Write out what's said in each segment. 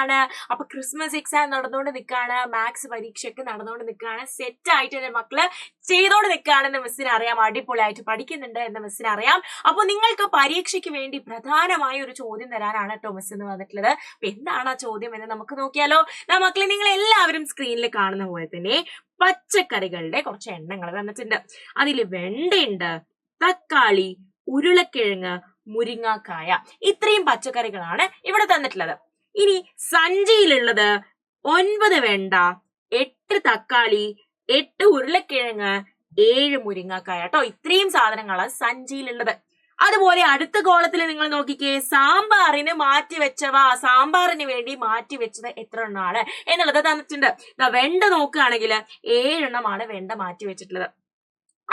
എന്താണ്? അപ്പൊ Christmas exam നടന്നുകൊണ്ട് നിൽക്കുകയാണ്, മാത്സ് പരീക്ഷയൊക്കെ നടന്നുകൊണ്ട് നിൽക്കുകയാണ്, സെറ്റ് ആയിട്ട് എന്റെ മക്കള് ചെയ്തോണ്ട് നിൽക്കുകയാണെന്ന് മിസ്സിന് അറിയാം, അടിപൊളിയായിട്ട് പഠിക്കുന്നുണ്ട് എന്ന് മിസ്സിന് അറിയാം. അപ്പൊ നിങ്ങൾക്ക് പരീക്ഷയ്ക്ക് വേണ്ടി പ്രധാനമായ ഒരു ചോദ്യം തരാനാണ് കേട്ടോ മിസ് എന്ന് വന്നിട്ടുള്ളത്. അപ്പൊ എന്താണ് ആ ചോദ്യം എന്ന് നമുക്ക് നോക്കിയാലോ. മക്കളെ, നിങ്ങൾ എല്ലാവരും സ്ക്രീനിൽ കാണുന്ന പോലെ തന്നെ പച്ചക്കറികളുടെ കുറച്ച് എണ്ണങ്ങൾ തന്നിട്ടുണ്ട്. അതിൽ വെണ്ടയുണ്ട്, തക്കാളി, ഉരുളക്കിഴങ്ങ്, മുരിങ്ങാക്കായ, ഇത്രയും പച്ചക്കറികളാണ് ഇവിടെ തന്നിട്ടുള്ളത്. ഇനി സഞ്ചിയിലുള്ളത് 9 വെണ്ട, 8 തക്കാളി, 8 ഉരുളക്കിഴങ്ങ്, 7 മുരിങ്ങാക്കായ കേട്ടോ. ഇത്രയും സാധനങ്ങളാണ് സഞ്ചിയിലുള്ളത്. അതുപോലെ അടുത്ത കോളത്തിൽ നിങ്ങൾ നോക്കിക്കേ, സാമ്പാറിന് മാറ്റിവെച്ചവ, സാമ്പാറിന് വേണ്ടി മാറ്റിവെച്ചത് എത്ര എണ്ണമാണ് എന്നുള്ളത് തന്നിട്ടുണ്ട്. വെണ്ട നോക്കുകയാണെങ്കിൽ 7 എണ്ണമാണ് വെണ്ട മാറ്റി വെച്ചിട്ടുള്ളത്.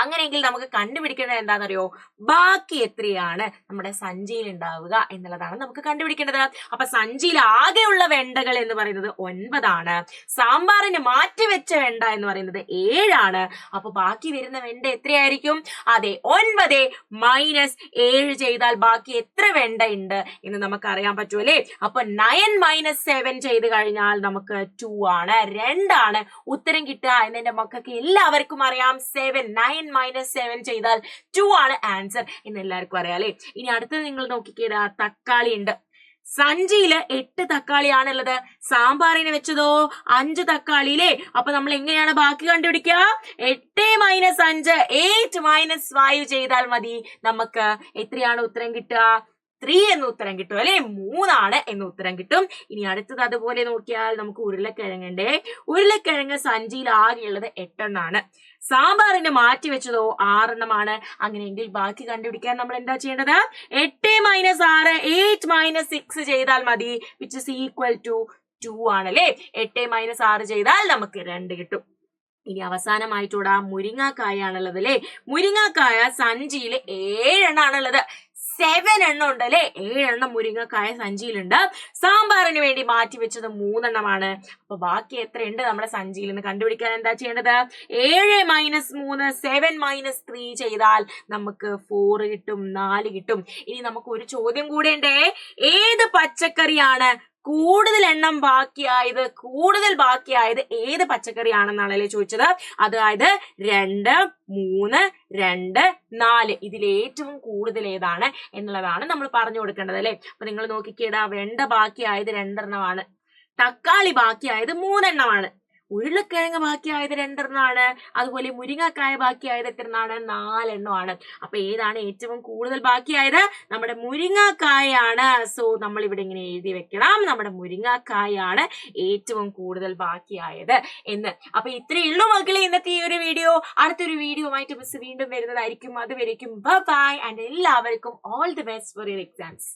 അങ്ങനെയെങ്കിൽ നമുക്ക് കണ്ടുപിടിക്കേണ്ടത് എന്താണെന്നറിയോ? ബാക്കി എത്രയാണ് നമ്മുടെ സഞ്ചിയിൽ ഉണ്ടാവുക എന്നുള്ളതാണ് നമുക്ക് കണ്ടുപിടിക്കേണ്ടത്. അപ്പൊ സഞ്ചിയിൽ ആകെയുള്ള വെണ്ടകൾ എന്ന് പറയുന്നത് 9 ആണ്. സാമ്പാറിന് മാറ്റിവെച്ച വെണ്ട എന്ന് പറയുന്നത് 7 ആണ്. അപ്പൊ ബാക്കി വരുന്ന വെണ്ട എത്രയായിരിക്കും? അതെ, 9 മൈനസ് 7 ചെയ്താൽ ബാക്കി എത്ര വെണ്ട ഉണ്ട് എന്ന് നമുക്ക് അറിയാൻ പറ്റുമല്ലേ? അപ്പൊ 9 മൈനസ് 7 ചെയ്ത് കഴിഞ്ഞാൽ നമുക്ക് 2 ആണ്, 2 ആണ് ഉത്തരം കിട്ടുക എന്ന് എന്റെ മക്കൾക്ക് എല്ലാവർക്കും അറിയാം. 7 9 മൈനസ് 7 ചെയ്താൽ 2 ആണ് ആൻസർ എന്ന് എല്ലാവർക്കും അറിയാലേ. ഇനി അടുത്തത് നിങ്ങൾ നോക്കിക്കേടാ, തക്കാളി ഉണ്ട്. സഞ്ചിയില് 8 തക്കാളിയാണ് ഉള്ളത്. സാമ്പാറിന് വെച്ചതോ 5 തക്കാളിയില്ലേ? അപ്പൊ നമ്മൾ എങ്ങനെയാണ് ബാക്കി കണ്ടുപിടിക്കുക? 8 മൈനസ് 5 8 മൈനസ് 5 ചെയ്താൽ മതി. നമുക്ക് എത്രയാണ് ഉത്തരം കിട്ടുക? 3 എന്ന് ഉത്തരം കിട്ടും അല്ലെ? 3 ആണ് എന്ന് ഉത്തരം കിട്ടും. ഇനി അടുത്തത് അതുപോലെ നോക്കിയാൽ നമുക്ക് ഉരുളക്കിഴങ്ങുണ്ട്. ഉരുളക്കിഴങ്ങ് സഞ്ചിയിൽ ആകെയുള്ളത് 8 എണ്ണമാണ്. സാമ്പാറിന് മാറ്റി വെച്ചതോ 6 എണ്ണമാണ്. അങ്ങനെയെങ്കിൽ ബാക്കി കണ്ടുപിടിക്കാൻ നമ്മൾ എന്താ ചെയ്യേണ്ടത്? 8 മൈനസ് 6 8 മൈനസ് 6 ചെയ്താൽ മതി, വിച്ച് ഇസ് ഈക്വൽ ടു 2 ആണല്ലേ. 8 മൈനസ് 6 ചെയ്താൽ നമുക്ക് 2 കിട്ടും. ഇനി അവസാനമായിട്ടൂടാ മുരിങ്ങാക്കായാണുള്ളത് അല്ലെ. മുരിങ്ങാക്കായ സഞ്ചിയിൽ 7 എണ്ണാണുള്ളത്. 7 എണ്ണം ഉണ്ട് അല്ലെ. 7 എണ്ണം മുരിങ്ങക്കായ സഞ്ചിയിലുണ്ട്. സാമ്പാറിന് വേണ്ടി മാറ്റി വെച്ചത് 3 എണ്ണമാണ്. അപ്പൊ ബാക്കി എത്രയുണ്ട് നമ്മുടെ സഞ്ചിയിൽ നിന്ന് കണ്ടുപിടിക്കാൻ എന്താ ചെയ്യേണ്ടത്? 7 മൈനസ് 3 7 മൈനസ് 3 ചെയ്താൽ നമുക്ക് 4 കിട്ടും, 4 കിട്ടും. ഇനി നമുക്ക് ഒരു ചോദ്യം കൂടെ ഉണ്ടേ. ഏത് പച്ചക്കറിയാണ് കൂടുതൽ എണ്ണം ബാക്കിയായത്? കൂടുതൽ ബാക്കിയായത് ഏത് പച്ചക്കറിയാണെന്നാണല്ലേ ചോദിച്ചത്. അതായത് 2 3 2 4 ഇതിൽ ഏറ്റവും കൂടുതൽ ഏതാണ് എന്നുള്ളതാണ് നമ്മൾ പറഞ്ഞു കൊടുക്കേണ്ടത് അല്ലെ. അപ്പൊ നിങ്ങൾ നോക്കിക്കേടാ, വെണ്ട ബാക്കിയായത് 2 എണ്ണമാണ്. തക്കാളി ബാക്കിയായത് 3 എണ്ണമാണ്. ഉരുളക്കിഴങ്ങ് ബാക്കിയായത് 2 എണ്ണമാണ്. അതുപോലെ മുരിങ്ങക്കായ ബാക്കിയായത് എത്ര എണ്ണമാണ്? 4 എണ്ണമാണ്. അപ്പൊ ഏതാണ് ഏറ്റവും കൂടുതൽ ബാക്കിയായത്? നമ്മുടെ മുരിങ്ങക്കായാണ്. സോ നമ്മൾ ഇവിടെ ഇങ്ങനെ എഴുതി വെക്കണം, നമ്മുടെ മുരിങ്ങക്കായാണ് ഏറ്റവും കൂടുതൽ ബാക്കിയായത് എന്ന്. അപ്പൊ ഇത്രയേ ഉള്ളൂ മക്കളെ ഇന്നത്തെ ഈ ഒരു വീഡിയോ. അടുത്തൊരു വീഡിയോ ആയിട്ട് മിസ് വീണ്ടും വരുന്നതായിരിക്കും. അതുവരേക്കും ബൈ ആൻഡ് എല്ലാവർക്കും all the best for your exams.